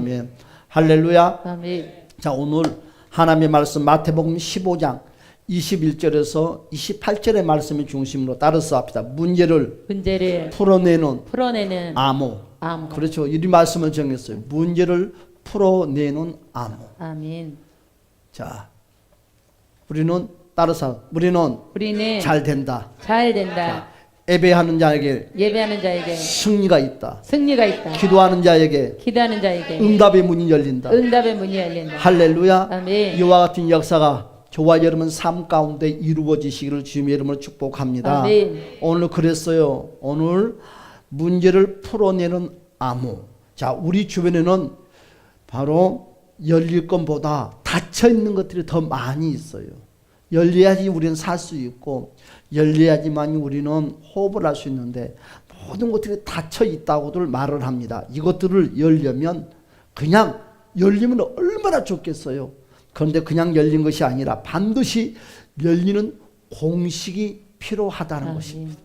아멘. 할렐루야. 아멘. 자, 오늘 하나님의 말씀 마태복음 15장 21절에서 28절의 말씀을 중심으로 따라서 합시다. 문제를 풀어내는 암호. 그렇죠. 이 말씀을 정했어요. 문제를 풀어내는 암호. 아멘. 자, 우리는 따라서 우리는 잘 된다. 자, 예배하는 자에게 승리가 있다. 기도하는 자에게 응답의 문이 열린다. 할렐루야. 아멘. 이와 같은 역사가 저와 여러분 삶 가운데 이루어지시기를 주님의 이름으로 축복합니다. 아멘. 오늘 그랬어요. 오늘 문제를 풀어내는 암호. 자, 우리 주변에는 바로 열릴 것보다 닫혀 있는 것들이 더 많이 있어요. 열려야지 우리는 살 수 있고 열려야지만 우리는 호흡을 할 수 있는데 모든 것들이 닫혀 있다고들 말을 합니다. 이것들을 열려면 그냥 열리면 얼마나 좋겠어요. 그런데 그냥 열린 것이 아니라 반드시 열리는 공식이 필요하다는 것입니다.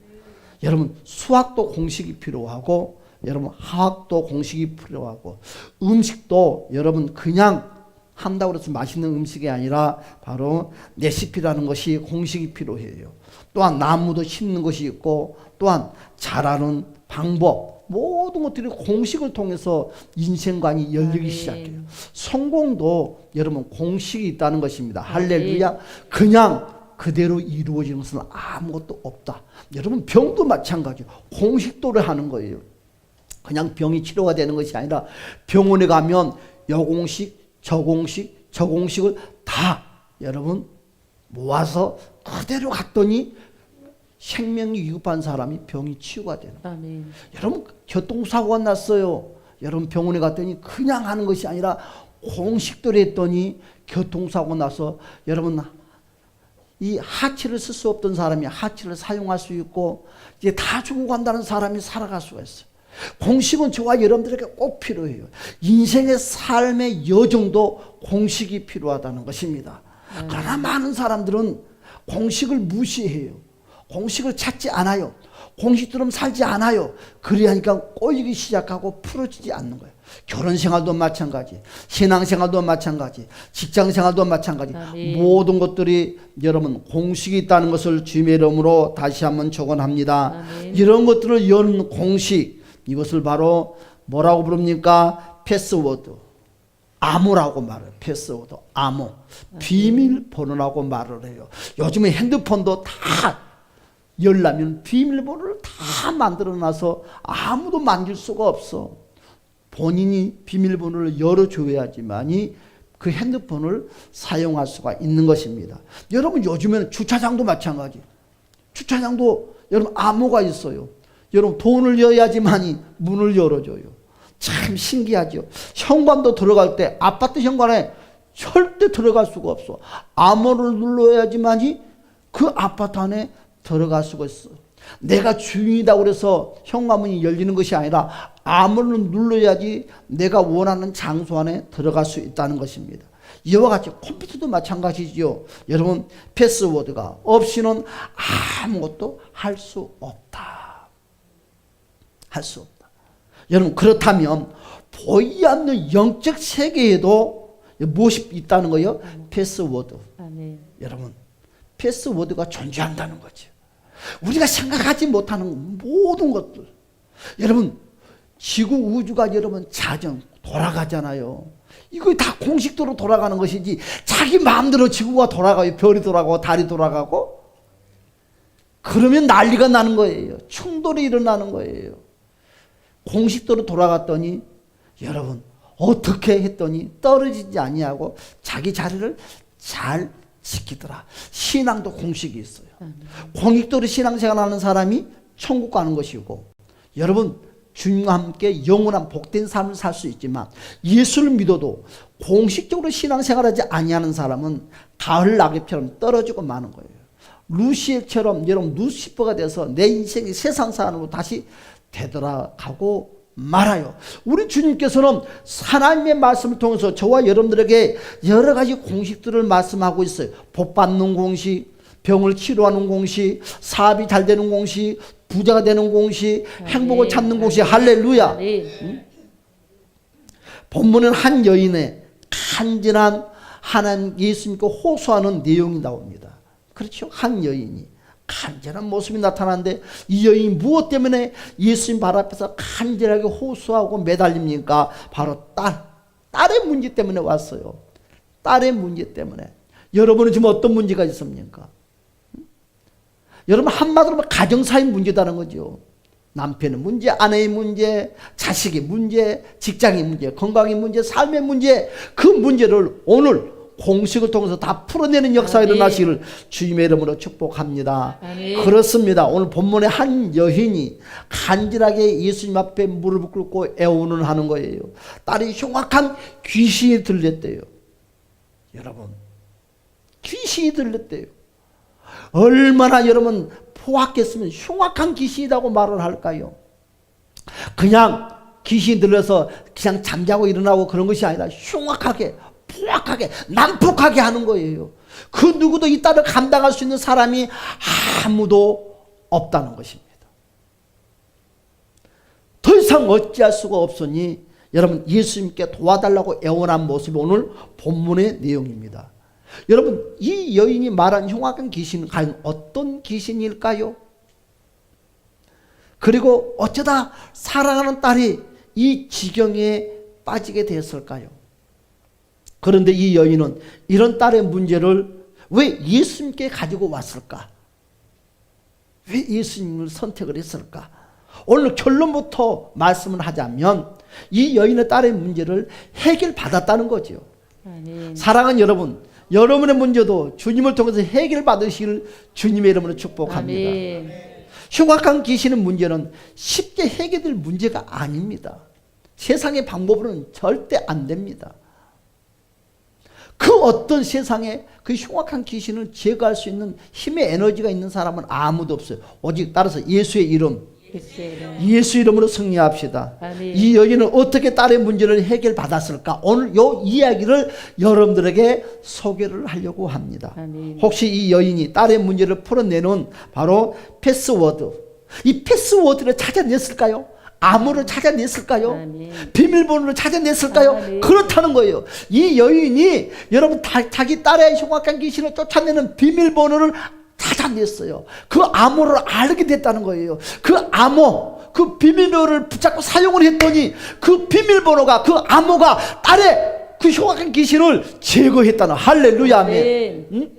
여러분, 수학도 공식이 필요하고 여러분 화학도 공식이 필요하고 음식도 여러분 그냥 한다고 해서 맛있는 음식이 아니라 바로 레시피라는 것이 공식이 필요해요. 또한 나무도 심는 것이 있고 또한 자라는 방법 모든 것들이 공식을 통해서 인생관이 열리기 시작해요. 성공도 여러분 공식이 있다는 것입니다. 할렐루야. 그냥 그대로 이루어지는 것은 아무것도 없다. 여러분 병도 마찬가지예요. 공식도를 하는 거예요. 그냥 병이 치료가 되는 것이 아니라 병원에 가면 여공식 저공식을 다 여러분 모아서 그대로 갔더니 생명이 위급한 사람이 병이 치유가 되는 거예요. 아멘. 여러분 교통사고가 났어요. 여러분 병원에 갔더니 그냥 하는 것이 아니라 공식대로 했더니 교통사고 나서 여러분 이 하치를 쓸 수 없던 사람이 하치를 사용할 수 있고 이제 다 주고 간다는 사람이 살아갈 수가 있어요. 공식은 저와 여러분들에게 꼭 필요해요. 인생의 삶의 여정도 공식이 필요하다는 것입니다. 그러나 많은 사람들은 공식을 무시해요. 공식을 찾지 않아요. 공식처럼 살지 않아요. 그래야니까 꼬이기 시작하고 풀어지지 않는 거예요. 결혼생활도 마찬가지, 신앙생활도 마찬가지, 직장생활도 마찬가지. 모든 것들이 여러분 공식이 있다는 것을 주님의 이름으로 다시 한번 축원합니다. 이런 것들을 여는 공식, 이것을 바로 뭐라고 부릅니까? 패스워드, 암호라고 말해요. 패스워드, 암호, 비밀번호라고 말을 해요. 요즘에 핸드폰도 다 열려면 비밀번호를 다 만들어놔서 아무도 만질 수가 없어. 본인이 비밀번호를 열어줘야지만이 그 핸드폰을 사용할 수가 있는 것입니다. 여러분 요즘에는 주차장도 마찬가지. 주차장도 여러분 암호가 있어요. 여러분 돈을 넣어야지만이 문을 열어줘요. 참 신기하죠. 현관도 들어갈 때 아파트 현관에 절대 들어갈 수가 없어. 암호를 눌러야지만이 그 아파트 안에 들어갈 수가 있어. 내가 주인이다 그래서 현관문이 열리는 것이 아니라 암호를 눌러야지 내가 원하는 장소 안에 들어갈 수 있다는 것입니다. 이와 같이 컴퓨터도 마찬가지죠. 여러분 패스워드가 없이는 아무것도 할 수 없다. 할 수 없다. 여러분 그렇다면 보이지 않는 영적 세계에도 무엇이 있다는 거예요? 패스워드. 아멘. 여러분 패스워드가 존재한다는 거죠. 우리가 생각하지 못하는 모든 것들. 여러분 지구 우주가 여러분 자전 돌아가잖아요. 이거 다 공식대로 돌아가는 것이지 자기 마음대로 지구가 돌아가요. 별이 돌아가고 달이 돌아가고 그러면 난리가 나는 거예요. 충돌이 일어나는 거예요. 공식대로 돌아갔더니 여러분 어떻게 했더니 떨어지지 아니하고 자기 자리를 잘 지키더라. 신앙도 공식이 있어요. 공식대로 신앙생활하는 사람이 천국 가는 것이고 여러분 주님과 함께 영원한 복된 삶을 살 수 있지만 예수를 믿어도 공식적으로 신앙생활하지 아니하는 사람은 가을 낙엽처럼 떨어지고 마는 거예요. 루시엘처럼 여러분 루시퍼가 돼서 내 인생이 세상 사람으로 다시 되돌아가고 말아요. 우리 주님께서는 하나님의 말씀을 통해서 저와 여러분들에게 여러 가지 공식들을 말씀하고 있어요. 복 받는 공식, 병을 치료하는 공식, 사업이 잘 되는 공식, 부자가 되는 공식, 행복을 찾는 공식. 할렐루야. 본문은 한 여인의 간절한 하나님 예수님께 호소하는 내용이 나옵니다. 그렇죠? 한 여인이 간절한 모습이 나타나는데 이 여인이 무엇 때문에 예수님 발 앞에서 간절하게 호소하고 매달립니까? 바로 딸의 문제 때문에 왔어요. 딸의 문제 때문에. 여러분은 지금 어떤 문제가 있습니까? 여러분 한마디로 가정사의 문제다는 거죠. 남편의 문제, 아내의 문제, 자식의 문제, 직장의 문제, 건강의 문제, 삶의 문제, 그 문제를 오늘 공식을 통해서 다 풀어내는 역사가 일어나시기를 주님의 이름으로 축복합니다. 그렇습니다. 오늘 본문에 한 여인이 간절하게 예수님 앞에 무릎을 꿇고 애원을 하는 거예요. 딸이 흉악한 귀신이 들렸대요. 여러분, 귀신이 들렸대요. 얼마나 여러분 포악했으면 흉악한 귀신이라고 말을 할까요? 그냥 귀신이 들려서 그냥 잠자고 일어나고 그런 것이 아니라 흉악하게, 포악하게, 난폭하게 하는 거예요. 그 누구도 이 딸을 감당할 수 있는 사람이 아무도 없다는 것입니다. 더 이상 어찌할 수가 없으니 여러분 예수님께 도와달라고 애원한 모습이 오늘 본문의 내용입니다. 여러분 이 여인이 말한 흉악한 귀신은 과연 어떤 귀신일까요? 그리고 어쩌다 사랑하는 딸이 이 지경에 빠지게 되었을까요? 그런데 이 여인은 이런 딸의 문제를 왜 예수님께 가지고 왔을까? 왜 예수님을 선택을 했을까? 오늘 결론부터 말씀을 하자면 이 여인의 딸의 문제를 해결받았다는 거죠. 사랑하는 여러분, 여러분의 문제도 주님을 통해서 해결받으시길 주님의 이름으로 축복합니다. 흉악한 귀신의 문제는 쉽게 해결될 문제가 아닙니다. 세상의 방법으로는 절대 안 됩니다. 그 어떤 세상에 그 흉악한 귀신을 제거할 수 있는 힘의 에너지가 있는 사람은 아무도 없어요. 오직 따라서 예수의 이름, 예수 이름으로 승리합시다. 이 여인은 어떻게 딸의 문제를 해결받았을까? 오늘 이 이야기를 여러분들에게 소개를 하려고 합니다. 혹시 이 여인이 딸의 문제를 풀어내는 바로 패스워드, 이 패스워드를 찾아냈을까요? 암호를 찾아냈을까요? 비밀번호를 찾아냈을까요? 그렇다는 거예요. 이 여인이 여러분 자기 딸의 흉악한 귀신을 쫓아내는 비밀번호를 찾아냈어요. 그 암호를 알게 됐다는 거예요. 그 암호, 그 비밀번호를 붙잡고 사용을 했더니 그 비밀번호가, 그 암호가 딸의 그 흉악한 귀신을 제거했다는, 할렐루야, 아멘. 응?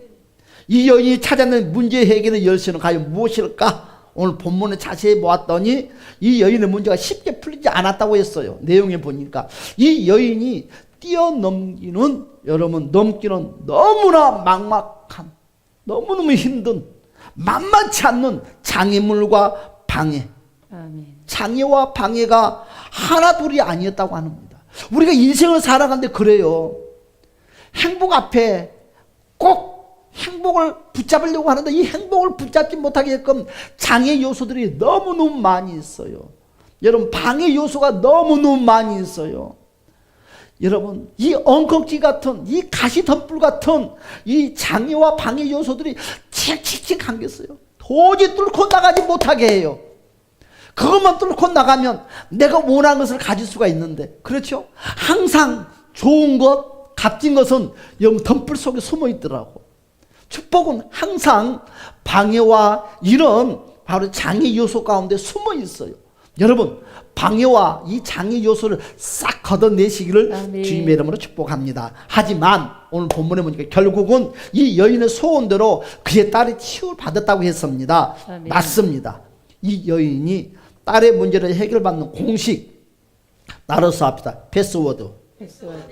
이 여인이 찾아낸 문제 해결의 열쇠는 과연 무엇일까? 오늘 본문에 자세히 보았더니 이 여인의 문제가 쉽게 풀리지 않았다고 했어요. 내용에 보니까 이 여인이 뛰어넘기는, 여러분 넘기는 너무나 막막한, 너무너무 힘든, 만만치 않는 장애물과 방해, 장애와 방해가 하나둘이 아니었다고 합니다. 우리가 인생을 살아가는데 그래요. 행복 앞에 꼭 행복을 붙잡으려고 하는데 이 행복을 붙잡지 못하게끔 장애 요소들이 너무너무 많이 있어요. 여러분 방해 요소가 너무너무 많이 있어요. 여러분 이 엉겅지 같은, 이 가시덤불 같은 이 장애와 방해 요소들이 칙칙칙 감겼어요. 도저히 뚫고 나가지 못하게 해요. 그것만 뚫고 나가면 내가 원하는 것을 가질 수가 있는데, 그렇죠? 항상 좋은 것, 값진 것은 여러분 덤불 속에 숨어 있더라고. 축복은 항상 방해와 이런 바로 장애 요소 가운데 숨어 있어요. 여러분 방해와 이 장애 요소를 싹 걷어내시기를 주님의 이름으로 축복합니다. 하지만 오늘 본문에 보니까 결국은 이 여인의 소원대로 그의 딸이 치유를 받았다고 했습니다. 맞습니다. 이 여인이 딸의 문제를 해결받는 공식, 나눠서 합시다.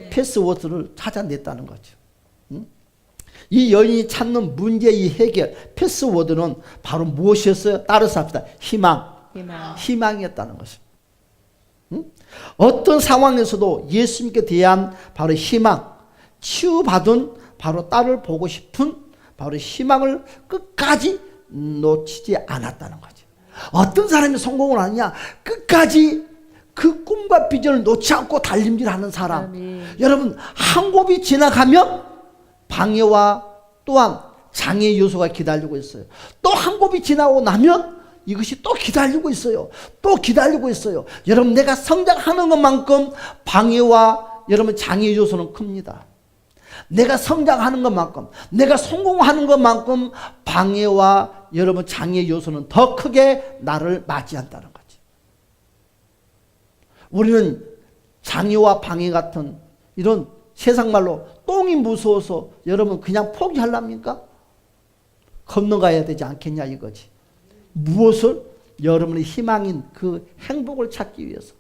패스워드를 찾아냈다는 거죠. 이 여인이 찾는 문제의 해결, 패스워드는 바로 무엇이었어요? 따라서 합시다. 희망이었다는 것입니다. 어떤 상황에서도 예수님께 대한 바로 희망, 치유받은 바로 딸을 보고 싶은 바로 희망을 끝까지 놓치지 않았다는 거죠. 어떤 사람이 성공을 하느냐? 끝까지 그 꿈과 비전을 놓지 않고 달림질하는 사람. 여러분 한 곱이 지나가면 방해와 또한 장애 요소가 기다리고 있어요. 또 한 곱이 지나고 나면 이것이 또 기다리고 있어요. 또 기다리고 있어요. 여러분 내가 성장하는 것만큼 방해와 여러분 장애 요소는 큽니다. 내가 성장하는 것만큼, 내가 성공하는 것만큼 방해와 여러분 장애 요소는 더 크게 나를 맞이한다는 거지. 우리는 장애와 방해 같은 이런 세상 말로 똥이 무서워서 여러분 그냥 포기하랍니까? 건너가야 되지 않겠냐 이거지. 무엇을? 여러분의 희망인 그 행복을 찾기 위해서,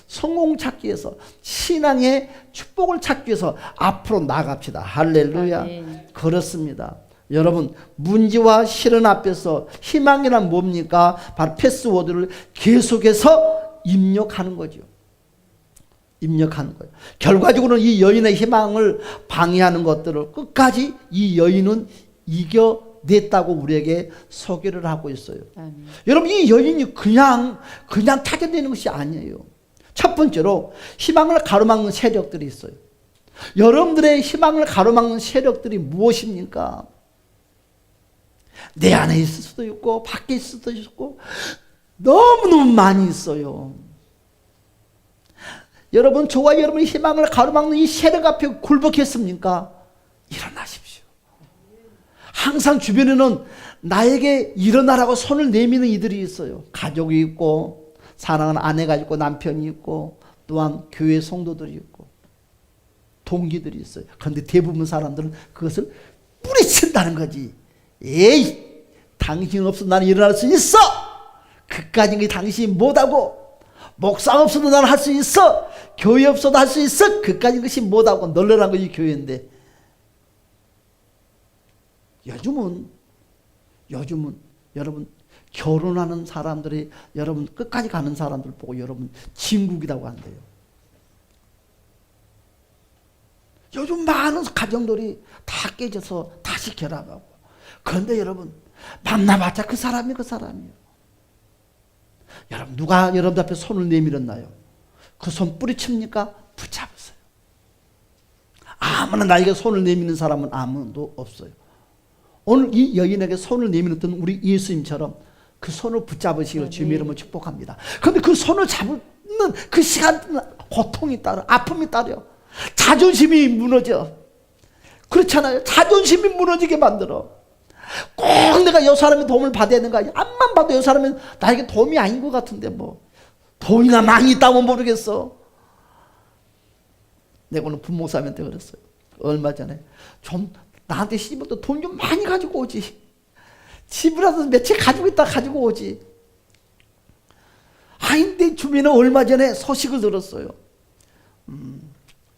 성공 찾기 위해서, 신앙의 축복을 찾기 위해서 앞으로 나갑시다. 할렐루야. 네. 그렇습니다. 여러분 문제와 시련 앞에서 희망이란 뭡니까? 바로 패스워드를 계속해서 입력하는 거죠. 입력하는 거예요. 결과적으로는 이 여인의 희망을 방해하는 것들을 끝까지 이 여인은 이겨냈다고 우리에게 소개를 하고 있어요. 여러분 이 여인이 그냥 타겟되는 것이 아니에요. 첫 번째로 희망을 가로막는 세력들이 있어요. 여러분들의 희망을 가로막는 세력들이 무엇입니까? 내 안에 있을 수도 있고 밖에 있을 수도 있고 너무너무 많이 있어요. 여러분 저와 여러분의 희망을 가로막는 이 세력 앞에 굴복했습니까? 일어나십시오. 항상 주변에는 나에게 일어나라고 손을 내미는 이들이 있어요. 가족이 있고 사랑하는 아내가 있고 남편이 있고 또한 교회 성도들이 있고 동기들이 있어요. 그런데 대부분 사람들은 그것을 뿌리친다는 거지. 에이 당신 없어도 나는 일어날 수 있어. 그까짓 당신이 못하고 목사 없어도 나는 할 수 있어. 교회 없어도 할 수 있어. 그까짓 것이 못하고 널널한 것이 교회인데 요즘은 여러분 결혼하는 사람들이 여러분 끝까지 가는 사람들 보고 여러분 진국이라고 한대요. 요즘 많은 가정들이 다 깨져서 다시 결합하고 그런데 여러분 만나봤자 그 사람이에요. 여러분 누가 여러분 앞에 손을 내밀었나요? 그 손 뿌리칩니까? 붙잡으세요. 아무나 나에게 손을 내미는 사람은 아무도 없어요. 오늘 이 여인에게 손을 내밀었던 우리 예수님처럼 그 손을 붙잡으시기를 주님의 이름으로 축복합니다. 그런데 그 손을 잡는 그 시간은 고통이 따라 아픔이 따라요. 자존심이 무너져. 그렇잖아요. 자존심이 무너지게 만들어. 꼭 내가 이 사람의 도움을 받아야 되는 거 아니야. 앞만 봐도 이 사람은 나에게 도움이 아닌 것 같은데 뭐 돈이나 망이 있다면 모르겠어. 내가 오늘 부목사님한테 그랬어요. 얼마 전에 좀 나한테 시집을 또 돈 좀 많이 가지고 오지. 집이라도 며칠 가지고 있다 가지고 오지. 내 주변에 얼마 전에 소식을 들었어요.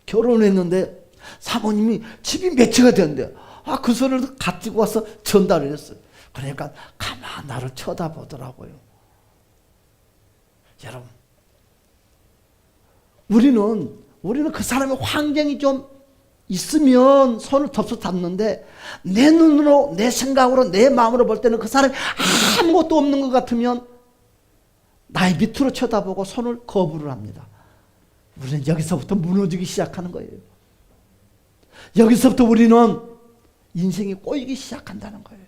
결혼했는데 사모님이 집이 몇 채가 됐는데 그 소리를 가지고 와서 전달을 했어요. 그러니까 가만 나를 쳐다보더라고요. 여러분 우리는 그 사람의 환경이 좀 있으면 손을 덥석 잡는데 내 눈으로 내 생각으로 내 마음으로 볼 때는 그 사람이 아무것도 없는 것 같으면 나의 밑으로 쳐다보고 손을 거부를 합니다. 우리는 여기서부터 무너지기 시작하는 거예요. 여기서부터 우리는 인생이 꼬이기 시작한다는 거예요.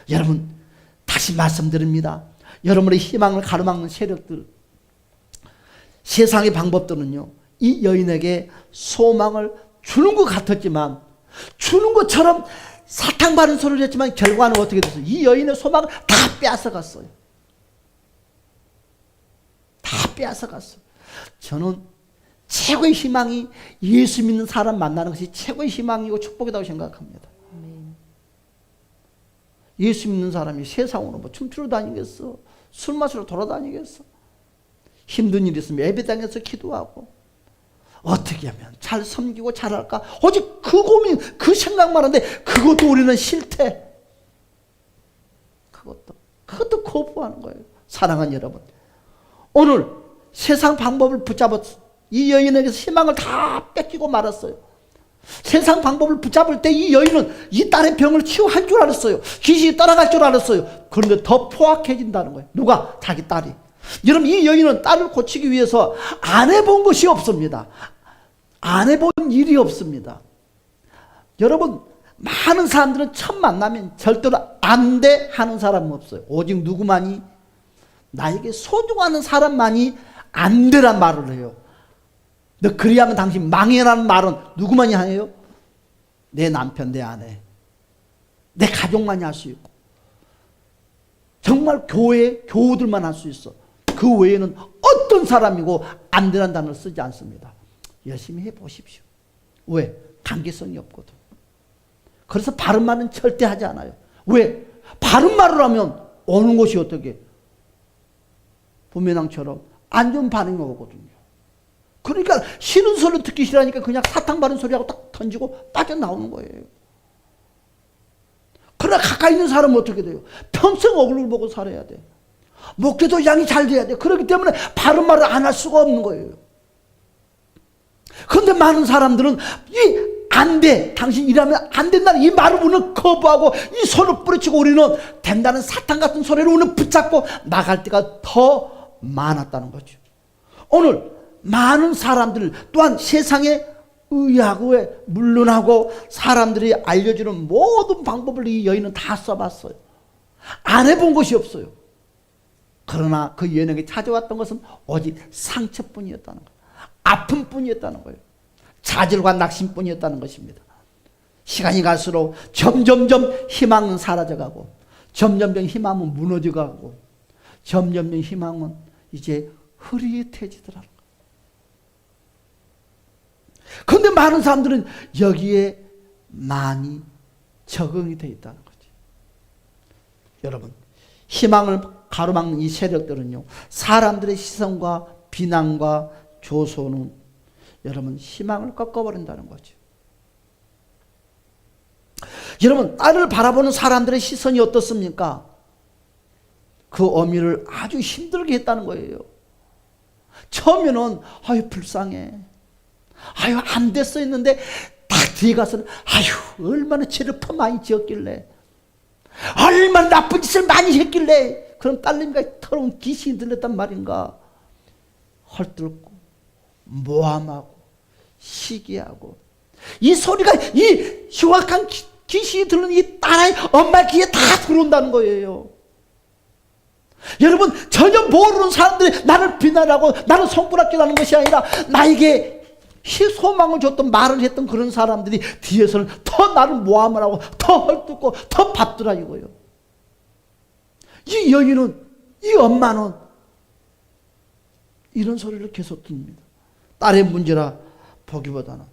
여러분 다시 말씀드립니다. 여러분의 희망을 가로막는 세력들 세상의 방법들은요 이 여인에게 소망을 주는 것 같았지만 주는 것처럼 사탕받은 소리를 했지만 결과는 어떻게 됐어요? 이 여인의 소망을 다 빼앗아갔어요. 다 빼앗아갔어요. 저는 최고의 희망이 예수 믿는 사람 만나는 것이 최고의 희망이고 축복이라고 생각합니다. 예수 믿는 사람이 세상으로 뭐 춤추러 다니겠어? 술 마시러 돌아다니겠어? 힘든 일 있으면 예배당에서 기도하고 어떻게 하면 잘 섬기고 잘할까? 오직 그 고민, 그 생각만 하는데 그것도 우리는 싫대. 그것도 거부하는 거예요. 사랑하는 여러분, 오늘 세상 방법을 붙잡았어. 이 여인에게서 희망을 다 뺏기고 말았어요. 세상 방법을 붙잡을 때 이 여인은 이 딸의 병을 치유할 줄 알았어요. 귀신이 따라갈 줄 알았어요. 그런데 더 포악해진다는 거예요. 누가? 자기 딸이. 여러분 이 여인은 딸을 고치기 위해서 안 해본 것이 없습니다. 안 해본 일이 없습니다. 여러분 많은 사람들은 첫 만나면 절대로 안 돼 하는 사람은 없어요. 오직 누구만이? 나에게 소중한 사람만이 안 되란 말을 해요. 너 그리하면 당신 망해라는 말은 누구만이 해요? 내 남편, 내 아내, 내 가족만이 할 수 있고, 정말 교회 교우들만 할 수 있어. 그 외에는 어떤 사람이고 안 되는 단어를 쓰지 않습니다. 열심히 해보십시오. 왜? 관계성이 없거든. 그래서 바른 말은 절대 하지 않아요. 왜? 바른 말을 하면 오는 것이 어떻게? 부메랑처럼 안 좋은 반응이 오거든요. 그러니까 싫은 소리 듣기 싫으니까 그냥 사탕 바른 소리하고 딱 던지고 빠져나오는 거예요. 그러나 가까이 있는 사람은 어떻게 돼요? 평생 얼굴을 보고 살아야 돼. 목회도 양이 잘 돼야 돼. 그렇기 때문에 바른 말을 안 할 수가 없는 거예요. 그런데 많은 사람들은 안 돼. 당신 일하면 안 된다는 이 말을 우리는 거부하고 이 손을 뿌리치고 우리는 된다는 사탕 같은 소리를 우리는 붙잡고 나갈 때가 더 많았다는 거죠. 오늘 많은 사람들 또한 세상에 의하고에 물론하고 사람들이 알려주는 모든 방법을 이 여인은 다 써봤어요. 안 해본 것이 없어요. 그러나 그 여인에게 찾아왔던 것은 오직 상처뿐이었다는 거예요. 아픔뿐이었다는 거예요. 좌절과 낙심뿐이었다는 것입니다. 시간이 갈수록 점점점 희망은 사라져가고, 점점점 희망은 무너져가고, 점점점 희망은 이제 흐릿해지더라고요. 그런데 많은 사람들은 여기에 많이 적응이 되어 있다는 거죠. 여러분, 희망을 가로막는 이 세력들은요, 사람들의 시선과 비난과 조소는 여러분 희망을 꺾어버린다는 거죠. 여러분, 딸을 바라보는 사람들의 시선이 어떻습니까? 그 어미를 아주 힘들게 했다는 거예요. 처음에는 아유 불쌍해, 아유 안 됐어 했는데 딱 뒤에 가서는 아유 얼마나 죄를 더 많이 지었길래, 얼마나 나쁜 짓을 많이 했길래 그런 딸내미가 더러운 귀신이 들렸단 말인가. 헐뜯고 모함하고 시기하고, 이 소리가 이 흉악한 귀신이 들는 이 딸의 엄마 귀에 다 들어온다는 거예요. 여러분, 전혀 모르는 사람들이 나를 비난하고 나를 손가락질하는 것이 아니라 나에게 소망을 줬던 말을 했던 그런 사람들이 뒤에서는 더 나를 모함을 하고 더 헐뜯고 더 받더라 이거예요. 이 여인은, 이 엄마는 이런 소리를 계속 듭니다. 딸의 문제라 보기보다는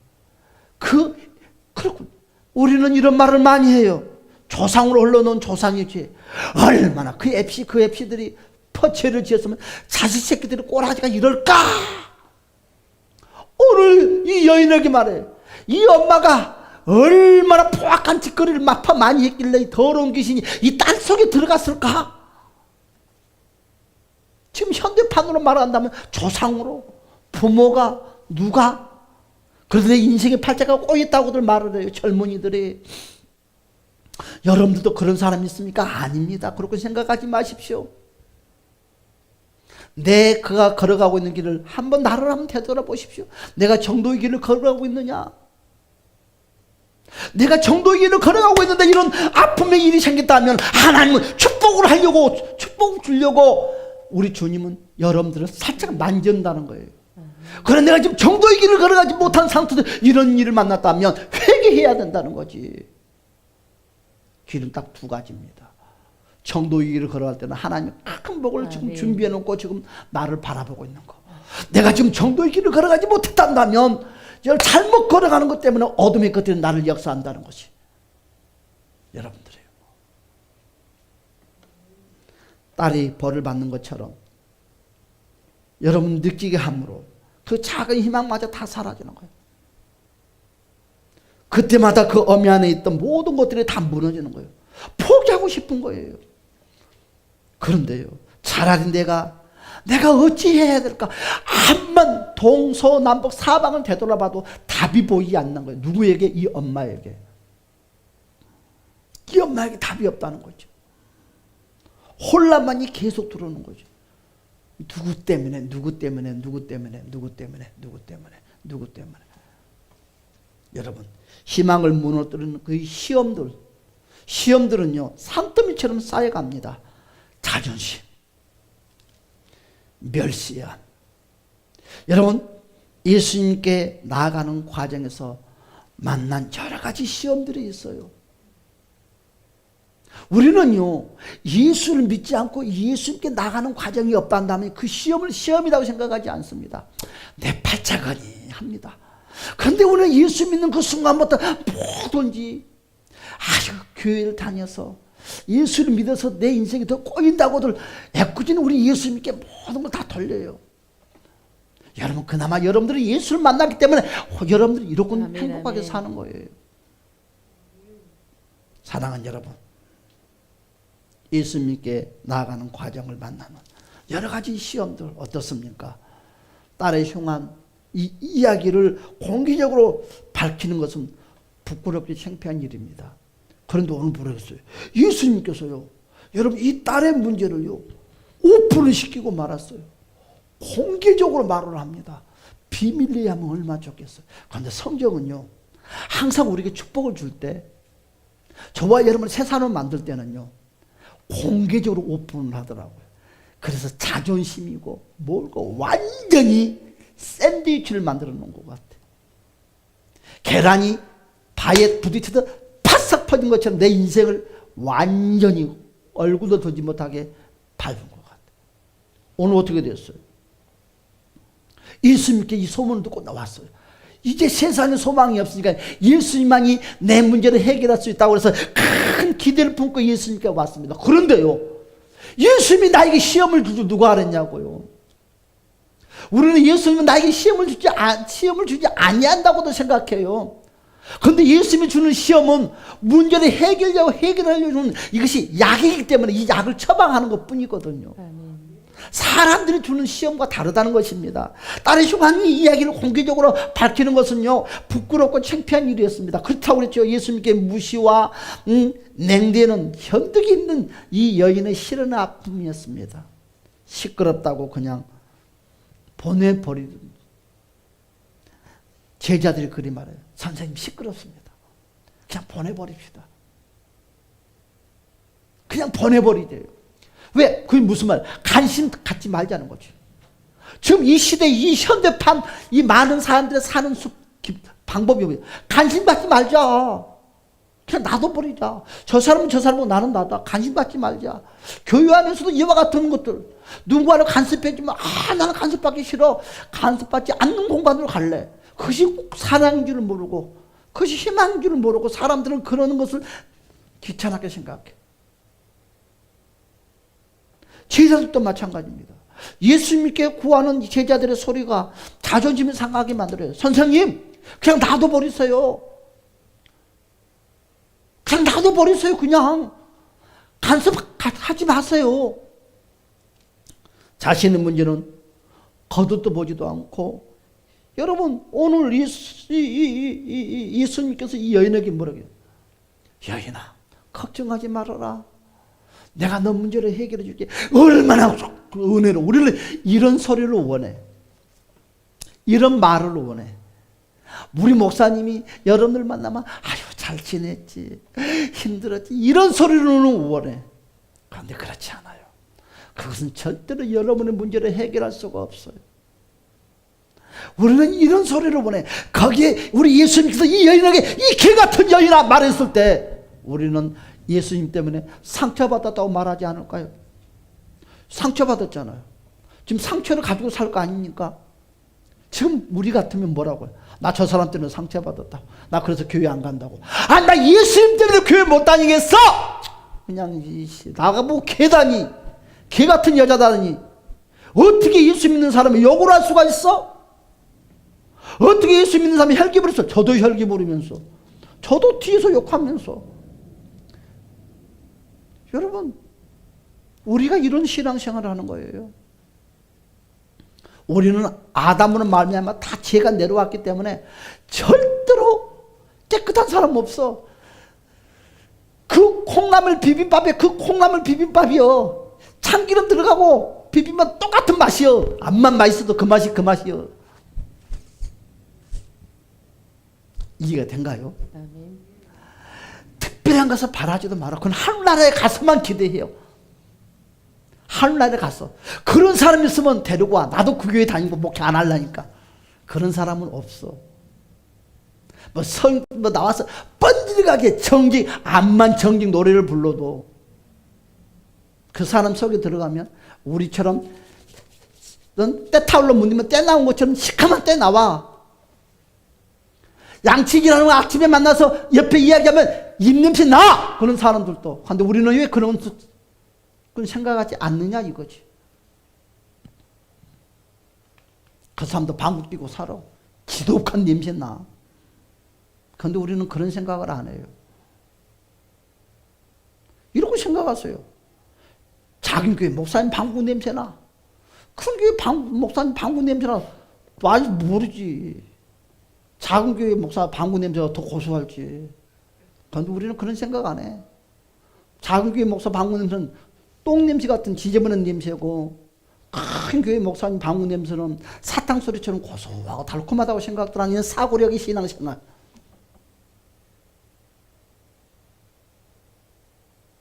그렇군. 우리는 이런 말을 많이 해요. 조상으로 흘러놓은 조상의 죄. 얼마나 그 앱시들이 퍼죄를 지었으면 자식 새끼들이 꼬라지가 이럴까. 오늘 이 여인에게 말해, 이 엄마가 얼마나 포악한 짓거리를 마파 많이 했길래 이 더러운 귀신이 이 딸 속에 들어갔을까. 지금 현대판으로 말한다면 조상으로, 부모가, 누가, 그런데 인생의 팔자가 꼬였다고들 말을 해요, 젊은이들이. 여러분들도 그런 사람 있습니까? 아닙니다. 그렇게 생각하지 마십시오. 그가 걸어가고 있는 길을 한번 나를 한번 되돌아보십시오. 내가 정도의 길을 걸어가고 있느냐? 내가 정도의 길을 걸어가고 있는데 이런 아픔의 일이 생겼다면 하나님은 축복을 하려고, 축복을 주려고 우리 주님은 여러분들을 살짝 만진다는 거예요. 그런데 내가 지금 정도의 길을 걸어가지 못한 상태에서 이런 일을 만났다면 회개해야 된다는 거지. 길은 딱 두 가지입니다. 정도의 길을 걸어갈 때는 하나님이 큰 복을 지금 네. 준비해 놓고 지금 나를 바라보고 있는 거. 내가 지금 정도의 길을 걸어가지 못했다면 잘못 걸어가는 것 때문에 어둠의 끝에 나를 역사한다는 것이 여러분들이에요. 딸이 벌을 받는 것처럼 여러분 느끼게 함으로 그 작은 희망마저 다 사라지는 거예요. 그때마다 그 어미 안에 있던 모든 것들이 다 무너지는 거예요. 포기하고 싶은 거예요. 그런데요, 차라리 내가 어찌해야 될까? 한번 동서남북 사방을 되돌아봐도 답이 보이지 않는 거예요. 누구에게? 이 엄마에게. 이 엄마에게 답이 없다는 거죠. 혼란만이 계속 들어오는 거죠. 누구 때문에. 여러분, 희망을 무너뜨리는 그 시험들은요 산더미처럼 쌓여갑니다. 자존심, 멸시야. 여러분, 예수님께 나아가는 과정에서 만난 여러 가지 시험들이 있어요. 우리는요, 예수를 믿지 않고 예수님께 나가는 과정이 없다면 그 시험을 시험이라고 생각하지 않습니다. 내 팔자거니 합니다. 그런데 우리는 예수 믿는 그 순간부터 뭐든지 교회를 다녀서 예수를 믿어서 내 인생이 더 꼬인다고들 애꿎은 우리 예수님께 모든 걸 다 돌려요. 여러분, 그나마 여러분들이 예수를 만났기 때문에 여러분들이 이렇게 행복하게 사는 거예요. 사랑하는 여러분, 예수님께 나아가는 과정을 만나는 여러 가지 시험들 어떻습니까? 딸의 흉한 이 이야기를 공개적으로 밝히는 것은 부끄럽게 창피한 일입니다. 그런데 오늘 모르겠어요. 예수님께서요, 여러분 이 딸의 문제를요 오픈을 시키고 말았어요. 공개적으로 말을 합니다. 비밀리에 하면 얼마나 좋겠어요. 그런데 성경은요, 항상 우리에게 축복을 줄 때, 저와 여러분 새 사람을 만들 때는요 공개적으로 오픈을 하더라고요. 그래서 자존심이고 뭘고 완전히 샌드위치를 만들어 놓은 것 같아요. 계란이 바에 부딪혀서 바싹 퍼진 것처럼 내 인생을 완전히 얼굴도 보지 못하게 밟은 것 같아요. 오늘 어떻게 됐어요? 예수님께 이 소문을 듣고 나왔어요. 이제 세상에 소망이 없으니까 예수님만이 내 문제를 해결할 수 있다고 해서 큰 기대를 품고 예수님께 왔습니다. 그런데요, 예수님이 나에게 시험을 주지 누가 그랬냐고요. 우리는 예수님은 나에게 시험을 주지 아니한다고도 생각해요. 그런데 예수님이 주는 시험은 문제를 해결하려고 주는 이것이 약이기 때문에 이 약을 처방하는 것 뿐이거든요. 사람들이 주는 시험과 다르다는 것입니다. 딸의 흉한 이야기를 공개적으로 밝히는 것은요 부끄럽고 창피한 일이었습니다. 그렇다고 그랬죠. 예수님께 무시와 냉대는 견디기 힘든 이 여인의 실은 아픔이었습니다. 시끄럽다고 그냥 보내버리는 제자들이 그리 말해요. 선생님 시끄럽습니다. 그냥 보내버립시다. 그냥 보내버리대요. 왜? 그게 무슨 말? 관심 갖지 말자는 거죠. 지금 이 시대, 이 현대판, 이 많은 사람들의 사는 방법이 뭐예요? 관심 갖지 말자. 그냥 놔둬버리자. 저 사람은 저 사람이고 나는 나다. 관심 갖지 말자. 교육하면서도 이와 같은 것들. 누군가를 간섭해주면, 나는 간섭받기 싫어. 간섭받지 않는 공간으로 갈래. 그것이 사랑인 줄을 모르고, 그것이 희망인 줄을 모르고, 사람들은 그러는 것을 귀찮게 생각해. 제자들도 마찬가지입니다. 예수님께 구하는 제자들의 소리가 자존심을 상하게 만들어요. 선생님, 그냥 놔둬버리세요. 그냥 놔둬버리세요. 그냥 간섭하지 마세요. 자신의 문제는 거두도 보지도 않고, 여러분 오늘 예수님께서 이 여인에게 뭐라고 해요? 여인아, 걱정하지 말아라. 내가 너 문제를 해결해 줄게. 얼마나 은혜로. 우리는 이런 소리를 원해. 이런 말을 원해. 우리 목사님이 여러분들 만나면 아유 잘 지냈지, 힘들었지, 이런 소리로는 원해. 그런데 그렇지 않아요. 그것은 절대로 여러분의 문제를 해결할 수가 없어요. 우리는 이런 소리를 원해. 거기에 우리 예수님께서 이 여인에게 이 개 같은 여인아 말했을 때 우리는 예수님 때문에 상처받았다고 말하지 않을까요? 상처받았잖아요. 지금 상처를 가지고 살 거 아닙니까? 지금 우리 같으면 뭐라고요? 나 저 사람 때문에 상처받았다고. 나 그래서 교회 안 간다고. 나 예수님 때문에 교회 못 다니겠어! 그냥 나가 뭐 개다니, 개 같은 여자다니. 어떻게 예수 믿는 사람이 욕을 할 수가 있어? 어떻게 예수 믿는 사람이 혈기 부렸어? 저도 혈기 부르면서, 저도 뒤에서 욕하면서. 여러분, 우리가 이런 신앙생활을 하는 거예요. 우리는 아담으로 말미암아 다 죄가 내려왔기 때문에 절대로 깨끗한 사람 없어. 그 콩나물 비빔밥이요, 참기름 들어가고 비빔밥 똑같은 맛이요. 앞만 맛있어도 그 맛이 그 맛이요. 이해가 된가요? 특별한 것을 바라지도 마라. 그건 하늘나라에 가서만 기대해요. 하늘나라에 가서. 그런 사람이 있으면 데리고 와. 나도 그 교회 다니고 목회 안 하려니까. 그런 사람은 없어. 뭐 나와서 번질하게 암만 정직 노래를 불러도 그 사람 속에 들어가면 우리처럼 때타올로 문이면 때 나온 것처럼 시커먼 때 나와. 양치기라는 거 아침에 만나서 옆에 이야기하면 입냄새 나! 그런 사람들도. 근데 우리는 왜 그런 생각하지 않느냐 이거지. 그 사람도 방구 끼고 살아. 지독한 냄새 나. 그런데 우리는 그런 생각을 안 해요. 이러고 생각하세요. 작은 교회 목사님 방구 냄새 나. 큰 교회 목사님 방구 냄새 나. 아직 모르지. 작은 교회 목사 방구 냄새가 더 고소할지. 그런데 우리는 그런 생각 안 해. 작은 교회 목사 방구 냄새는 똥 냄새 같은 지저분한 냄새고, 큰 교회 목사님 방구 냄새는 사탕 소리처럼 고소하고 달콤하다고 생각들 하는 사고력이 신앙생활.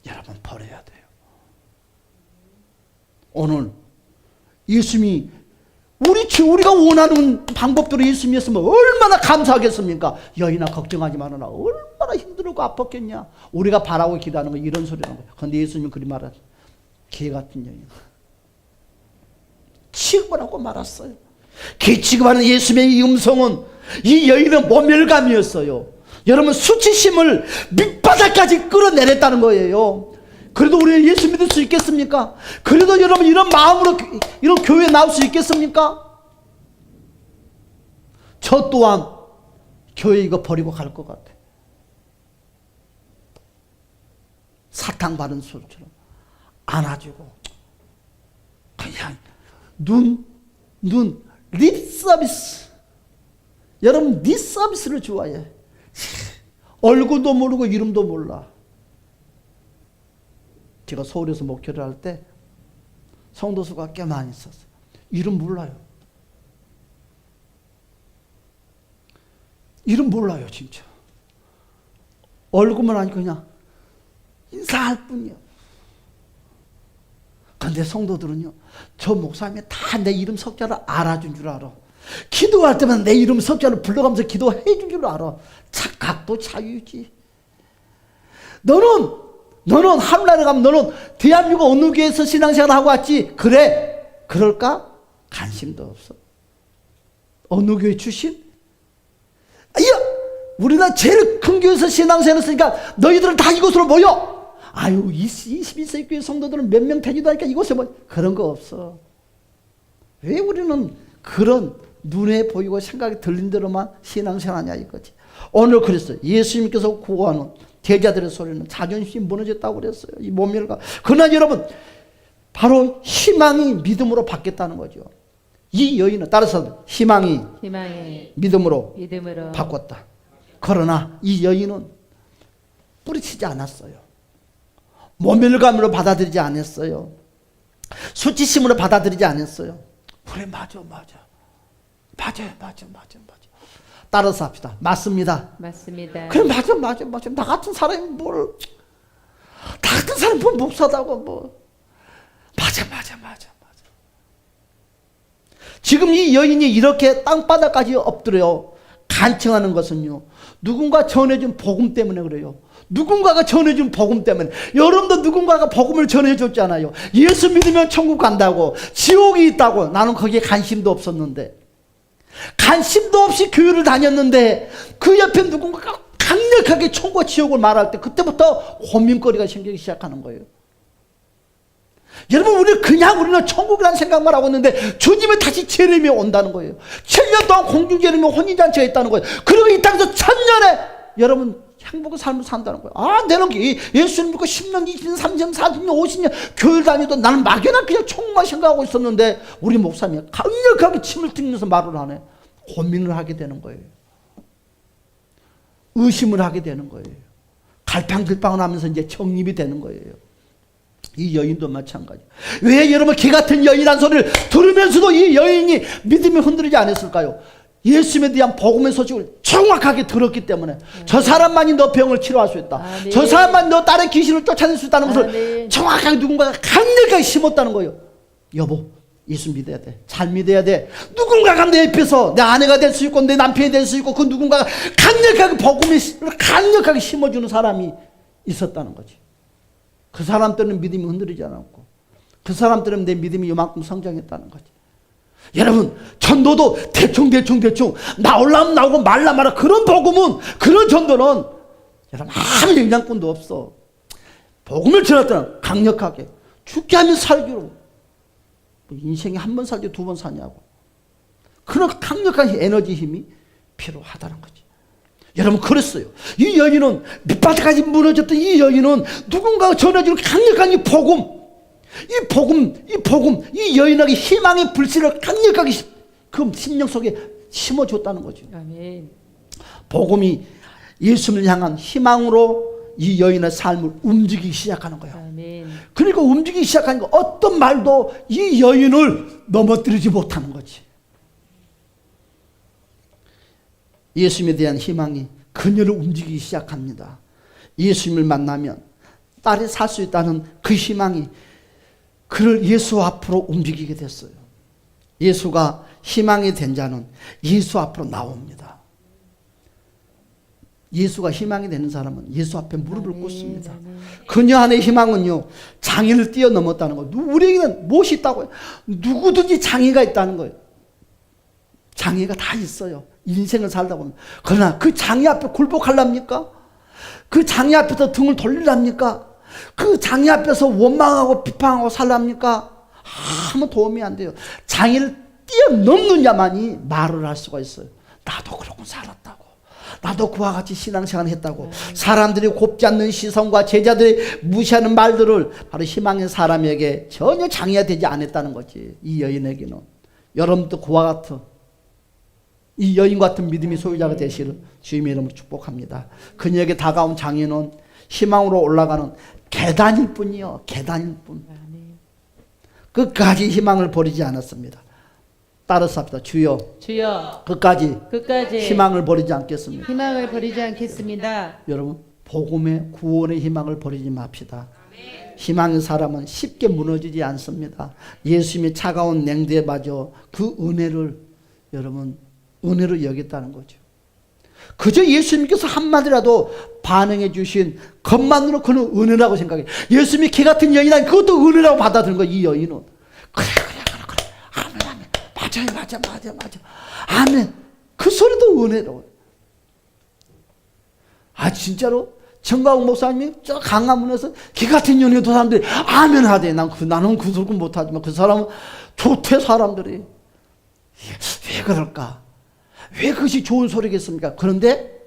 여러분 버려야 돼요. 오늘 예수님이 우리가 원하는 방법대로 예수님이었으면 얼마나 감사하겠습니까? 여인아 걱정하지 말아라. 얼마나 힘들고 아팠겠냐. 우리가 바라고 기도하는 거 이런 소리라는 거예요. 그런데 예수님은 그리 말하죠. 개 같은 여인. 취급을 하고 말았어요. 개 취급하는 예수님의 이 음성은 이 여인은 모멸감이었어요. 여러분 수치심을 밑바닥까지 끌어내렸다는 거예요. 그래도 우리는 예수 믿을 수 있겠습니까? 그래도 여러분 이런 마음으로 이런 교회에 나올 수 있겠습니까? 저 또한 교회 이거 버리고 갈 것 같아. 사탕 바른 소리처럼 안아주고 그냥 립 서비스. 여러분 립 서비스를 좋아해. 얼굴도 모르고 이름도 몰라. 제가 서울에서 목회를 할 때 성도수가 꽤 많이 있었어요. 이름 몰라요. 이름 몰라요 진짜. 얼굴만 하니까 그냥 인사할 뿐이요. 그런데 성도들은요, 저 목사님이 다 내 이름 석자를 알아준 줄 알아. 기도할 때만 내 이름 석자를 불러가면서 기도해 준 줄 알아. 착각도 자유지. 너는 하늘나라 가면 너는 대한민국 어느 교회에서 신앙생활을 하고 왔지? 그래? 그럴까? 관심도 없어. 어느 교회 출신? 아야! 우리나라 제일 큰 교회에서 신앙생활을 했으니까 너희들은 다 이곳으로 모여! 아유, 21세기 교회 성도들은 몇 명 되지도 않으니까 이곳에 뭐 그런 거 없어. 왜 우리는 그런 눈에 보이고 생각이 들린 대로만 신앙생활하냐 이거지. 오늘 그랬어요. 예수님께서 구하는 제자들의 소리는 자존심이 무너졌다고 그랬어요. 이 모멸감. 그러나 여러분 바로 희망이 믿음으로 바뀌었다는 거죠. 이 여인은 따라서 희망이 믿음으로 바꿨다. 그러나 이 여인은 뿌리치지 않았어요. 모멸감으로 받아들이지 않았어요. 수치심으로 받아들이지 않았어요. 그래 맞아요. 따라서 합시다. 맞습니다. 그래 맞아. 나 같은 사람이 나 같은 사람이 뭘 목사다고 맞아. 지금 이 여인이 이렇게 땅바닥까지 엎드려 간청하는 것은요, 누군가 전해준 복음 때문에 그래요. 누군가가 전해준 복음 때문에. 여러분도 누군가가 복음을 전해줬잖아요. 예수 믿으면 천국 간다고, 지옥이 있다고. 나는 거기에 관심도 없었는데, 관심도 없이 교회를 다녔는데 그 옆에 누군가가 강력하게 천국과 지옥을 말할 때 그때부터 고민거리가 생기기 시작하는 거예요. 여러분 우리는 천국이라는 생각만 하고 있는데 주님은 다시 재림이 온다는 거예요. 7년 동안 공중재림이 혼인잔치가 있다는 거예요. 그리고 이 땅에서 1000년에 여러분 행복한 삶을 산다는 거예요. 내는 예수님 믿고 10년, 20년, 30년, 40년, 50년 교회를 다니도 나는 막연한 그냥 천국만 생각하고 있었는데 우리 목사님이 강력하게 침을 튀면서 말을 하네. 고민을 하게 되는 거예요. 의심을 하게 되는 거예요. 갈팡질팡을 하면서 이제 정립이 되는 거예요. 이 여인도 마찬가지. 왜 여러분 개 같은 여인이라는 소리를 들으면서도 이 여인이 믿음이 흔들리지 않았을까요? 예수님에 대한 복음의 소식을 정확하게 들었기 때문에 저 사람만이 너 병을 치료할 수 있다. 저 사람만이 너 다른 귀신을 쫓아낼 수 있다는 것을 정확하게 누군가가 강력하게 심었다는 거예요. 여보, 예수 믿어야 돼. 잘 믿어야 돼. 누군가가 내 옆에서 내 아내가 될 수 있고 내 남편이 될 수 있고 그 누군가가 강력하게 복음을 강력하게 심어주는 사람이 있었다는 거지. 그 사람 때문에 믿음이 흔들리지 않았고 그 사람 때문에 내 믿음이 이만큼 성장했다는 거지. 여러분 전도도 대충 나오려면 나오고 말라 말아 그런 복음은 그런 전도는 여러분 아무 영향권도 없어. 복음을 전할 강력하게 죽게 하면 살기로 인생에 한 번 살지 두 번 사냐고. 그런 강력한 에너지 힘이 필요하다는 거지. 여러분 그랬어요. 이 여인은 밑바닥까지 무너졌던 이 여인은 누군가가 전해주는 강력한 이 복음, 이 여인에게 희망의 불씨를 강력하게 그 심령 속에 심어줬다는 거죠. 아멘. 복음이 예수님을 향한 희망으로 이 여인의 삶을 움직이기 시작하는 거예요. 아멘. 그러니까 움직이기 시작하니까 어떤 말도 이 여인을 넘어뜨리지 못하는 거지. 예수님에 대한 희망이 그녀를 움직이기 시작합니다. 예수님을 만나면 딸이 살 수 있다는 그 희망이 그를 예수 앞으로 움직이게 됐어요. 예수가 희망이 된 자는 예수 앞으로 나옵니다. 예수가 희망이 되는 사람은 예수 앞에 무릎을 꿇습니다. 그녀 안의 희망은요, 장애를 뛰어넘었다는 거예요. 우리에게는 무엇이 있다고요? 누구든지 장애가 있다는 거예요. 장애가 다 있어요. 인생을 살다 보면. 그러나 그 장애 앞에 굴복하랍니까? 그 장애 앞에서 등을 돌리랍니까? 그 장애 앞에서 원망하고 비판하고 살랍니까? 아무 도움이 안 돼요. 장애를 뛰어넘는 자만이 말을 할 수가 있어요. 나도 그러고 살았다고. 나도 그와 같이 신앙생활을 했다고. 사람들이 곱지 않는 시선과 제자들이 무시하는 말들을 바로 희망의 사람에게 전혀 장애가 되지 않았다는 거지. 이 여인에게는. 여러분도 그와 같은 이 여인 같은 믿음의 소유자가 되시를 주님의 이름으로 축복합니다. 그녀에게 다가온 장애는 희망으로 올라가는 계단일 뿐이요. 계단일 뿐. 끝까지 희망을 버리지 않았습니다. 따라서 합시다. 주여, 주여, 끝까지 희망을 버리지 않겠습니다. 희망을 버리지 않겠습니다. 여러분, 복음의 구원의 희망을 버리지 맙시다. 희망의 사람은 쉽게 무너지지 않습니다. 예수님의 차가운 냉대에 맞아 그 은혜를 여러분 은혜로 여겼다는 거죠. 그저 예수님께서 한마디라도 반응해 주신 것만으로 그는 은혜라고 생각해요. 예수님이 개 같은 여인이라니 그것도 은혜라고 받아들인 거예요. 이 여인은. 그래. 아멘. 맞아. 아멘. 그 소리도 은혜로. 아 진짜로 정광훈 목사님이 저 강화문에서 개 같은 여인도 사람들이 아멘 하대. 나는 그 소리 못하지만 그 사람은 좋대 사람들이. 왜 그럴까? 왜 그것이 좋은 소리겠습니까? 그런데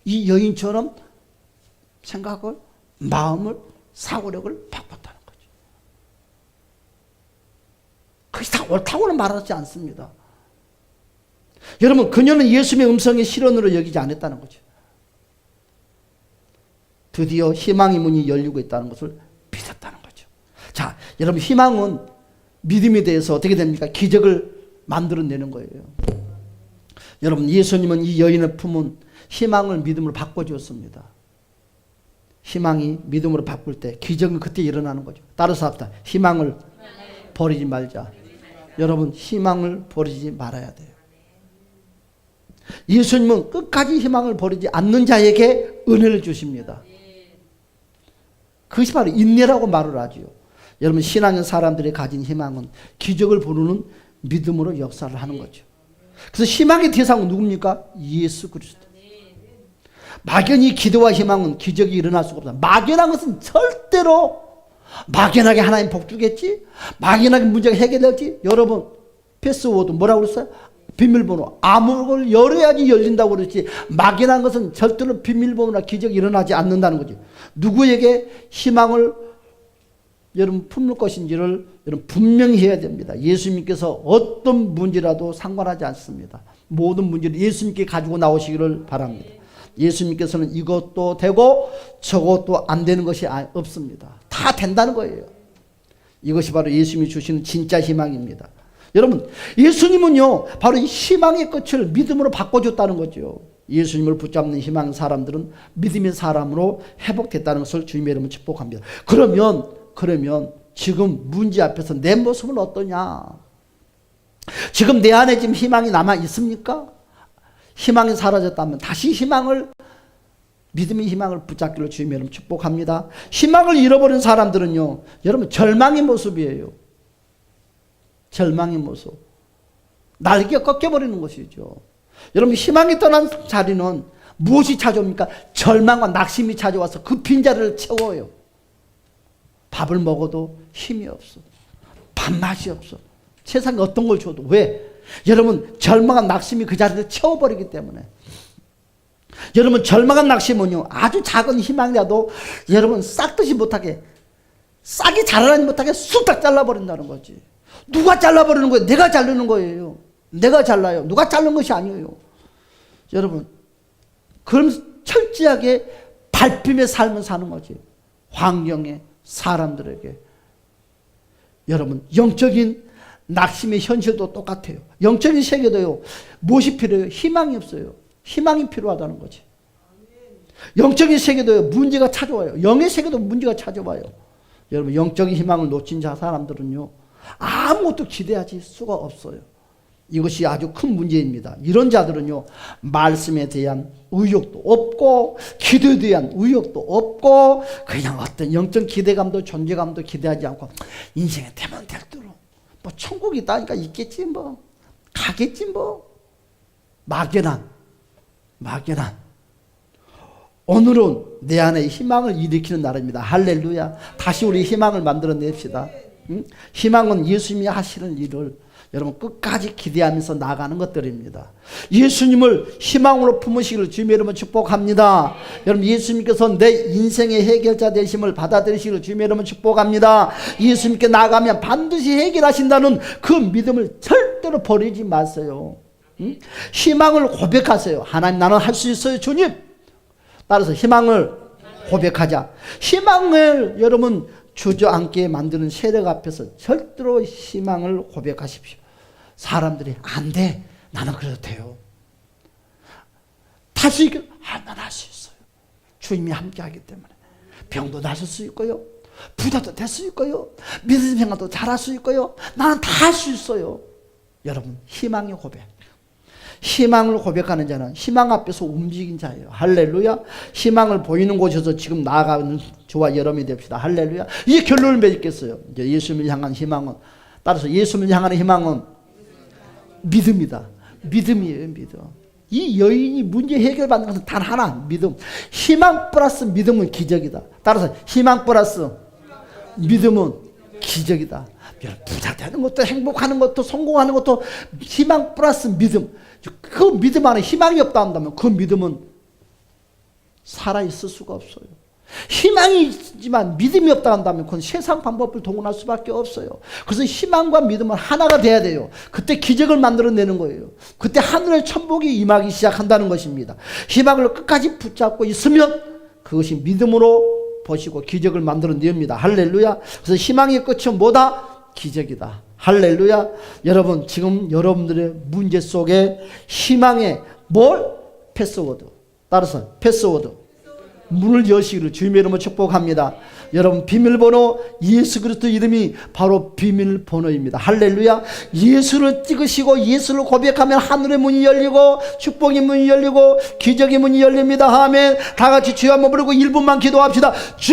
이 여인처럼 생각을, 마음을, 사고력을 바꿨다는 거죠. 그것이 다 옳다고는 말하지 않습니다. 여러분, 그녀는 예수님의 음성의 실언으로 여기지 않았다는 거죠. 드디어 희망의 문이 열리고 있다는 것을 믿었다는 거죠. 자, 여러분, 희망은 믿음에 대해서 어떻게 됩니까? 기적을 만들어내는 거예요. 여러분, 예수님은 이 여인의 품은 희망을 믿음으로 바꿔주었습니다. 희망이 믿음으로 바꿀 때 기적은 그때 일어나는 거죠. 따라서 합시다. 희망을 버리지 말자. 여러분, 희망을 버리지 말아야 돼요. 예수님은 끝까지 희망을 버리지 않는 자에게 은혜를 주십니다. 그것이 바로 인내라고 말을 하죠. 여러분, 신앙인 사람들이 가진 희망은 기적을 부르는 믿음으로 역사를 하는 거죠. 그래서 희망의 대상은 누굽니까? 예수 그리스도. 막연히 기도와 희망은 기적이 일어날 수가 없다. 막연한 것은 절대로 막연하게 하나님 복 주겠지? 막연하게 문제가 해결될지? 여러분, 패스워드 뭐라고 그랬어요? 비밀번호. 아무걸 열어야지 열린다고 그랬지. 막연한 것은 절대로 비밀번호나 기적이 일어나지 않는다는 거죠. 누구에게 희망을 여러분 품을 것인지를 여러분 분명히 해야 됩니다. 예수님께서 어떤 문제라도 상관하지 않습니다. 모든 문제를 예수님께 가지고 나오시기를 바랍니다. 예수님께서는 이것도 되고 저것도 안 되는 것이 없습니다. 다 된다는 거예요. 이것이 바로 예수님이 주시는 진짜 희망입니다. 여러분, 예수님은요 바로 이 희망의 끝을 믿음으로 바꿔줬다는 거죠. 예수님을 붙잡는 희망 사람들은 믿음의 사람으로 회복됐다는 것을 주님의 이름으로 축복합니다. 그러면 지금 문제 앞에서 내 모습은 어떠냐? 지금 내 안에 지금 희망이 남아 있습니까? 희망이 사라졌다면 다시 믿음의 희망을 붙잡기를 주님의 이름 축복합니다. 희망을 잃어버린 사람들은요, 여러분 절망의 모습이에요. 절망의 모습. 날개가 꺾여버리는 것이죠. 여러분 희망이 떠난 자리는 무엇이 찾아옵니까? 절망과 낙심이 찾아와서 그 빈자리를 채워요. 밥을 먹어도 힘이 없어. 밥맛이 없어. 세상에 어떤 걸 줘도. 왜? 여러분 절망과 낙심이 그 자리를 채워버리기 때문에. 여러분 절망과 낙심은요, 아주 작은 희망이라도 여러분 싹듯이 못하게, 싹이 자라나지 못하게 쑥딱 잘라버린다는 거지. 누가 잘라버리는 거예요? 내가 자르는 거예요. 내가 잘라요. 누가 자른 것이 아니에요. 여러분 그럼 철저하게 밟힘의 삶을 사는 거지. 환경에, 사람들에게. 여러분 영적인 낙심의 현실도 똑같아요. 영적인 세계도요, 무엇이 필요해요? 희망이 없어요. 희망이 필요하다는 거지. 영적인 세계도요, 문제가 찾아와요. 영의 세계도 문제가 찾아와요. 여러분 영적인 희망을 놓친 사람들은요, 아무것도 기대하지 수가 없어요. 이것이 아주 큰 문제입니다. 이런 자들은요, 말씀에 대한 의욕도 없고 기도에 대한 의욕도 없고 그냥 어떤 영적 기대감도 존재감도 기대하지 않고 인생에 되면 될 대로 뭐 천국이 있다니까 있겠지 뭐, 가겠지 뭐. 막연한. 오늘은 내 안에 희망을 일으키는 날입니다. 할렐루야. 다시 우리 희망을 만들어냅시다. 희망은 예수님이 하시는 일을 여러분 끝까지 기대하면서 나가는 것들입니다. 예수님을 희망으로 품으시기를 주님의 이름으로 축복합니다. 여러분 예수님께서 내 인생의 해결자 되심을 받아들이시기를 주님의 이름으로 축복합니다. 예수님께 나가면 반드시 해결하신다는 그 믿음을 절대로 버리지 마세요. 희망을 고백하세요. 하나님 나는 할 수 있어요 주님. 따라서 희망을 고백하자. 희망을 여러분 주저앉게 만드는 세력 앞에서 절대로 희망을 고백하십시오. 사람들이 안 돼, 나는 그래도 돼요. 다시 난 할 수 있어요. 주님이 함께하기 때문에. 병도 나실 수 있고요, 부자도 될 수 있고요, 믿음 생활도 잘할 수 있고요, 나는 다 할 수 있어요. 여러분 희망의 고백. 희망을 고백하는 자는 희망 앞에서 움직인 자예요. 할렐루야. 희망을 보이는 곳에서 지금 나아가는 저와 여러분이 됩시다. 할렐루야. 이게 결론을 맺겠어요. 이제 예수님을 향한 희망은, 따라서 예수님을 향하는 희망은 믿음이다. 믿음이에요. 믿음. 이 여인이 문제 해결받는 것은 단 하나, 믿음. 희망 플러스 믿음은 기적이다. 따라서 희망 플러스 믿음은 기적이다. 부자 되는 것도, 행복하는 것도, 성공하는 것도 희망 플러스 믿음. 그 믿음 안에 희망이 없다 한다면 그 믿음은 살아있을 수가 없어요. 희망이 있지만 믿음이 없다 한다면 그건 세상 방법을 동원할 수밖에 없어요. 그래서 희망과 믿음은 하나가 돼야 돼요. 그때 기적을 만들어내는 거예요. 그때 하늘의 천복이 임하기 시작한다는 것입니다. 희망을 끝까지 붙잡고 있으면 그것이 믿음으로 보시고 기적을 만들어냅니다. 할렐루야. 그래서 희망의 끝은 뭐다? 기적이다. 할렐루야. 여러분 지금 여러분들의 문제 속에 희망의 패스워드. 따라서 패스워드. 문을 여시기를 주님의 이름으로 축복합니다. 여러분 비밀번호 예수 그리스도 이름이 바로 비밀번호입니다. 할렐루야. 예수를 찍으시고 예수를 고백하면 하늘의 문이 열리고 축복의 문이 열리고 기적의 문이 열립니다. 아멘. 다 같이 주여 한번 부르고 1분만 기도합시다. 주